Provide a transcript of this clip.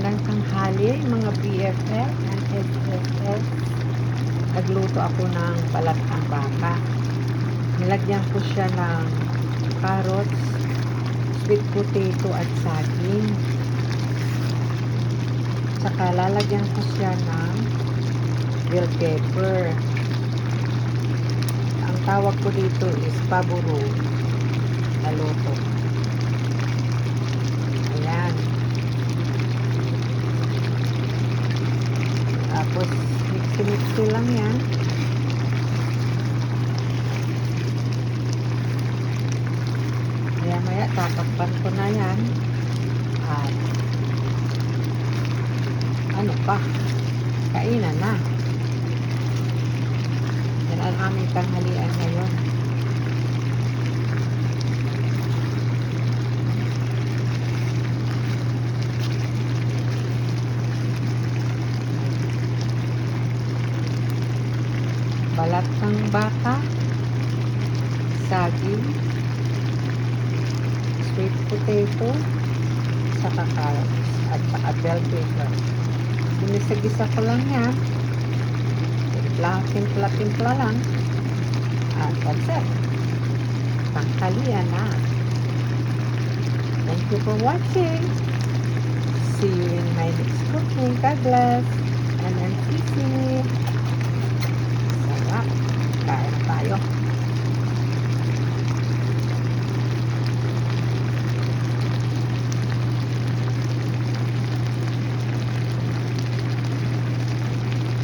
Magandang tanghali mga BFF and SFF. Nagluto ako ng balat ng baka. Nilagyan ko siya ng carrots, sweet potato at saging. Tsaka lalagyan ko siya ng bell pepper. Ang tawag ko dito is paburo na luto. Ayan. Tapos, mixi-mixi lang yan. Maya-maya, tatakpan ko na yan. At, ano pa? Kainan na. Yan ang aming tanghalian ngayon. Balat ng baka, saging, sweet potato, saka carrots, at saka bell pepper. Ginisa-gisa ko lang yan. Timpla lang. At that's it. Tanghalian na. Thank you for watching. See you in my next cooking. God bless. And then see you.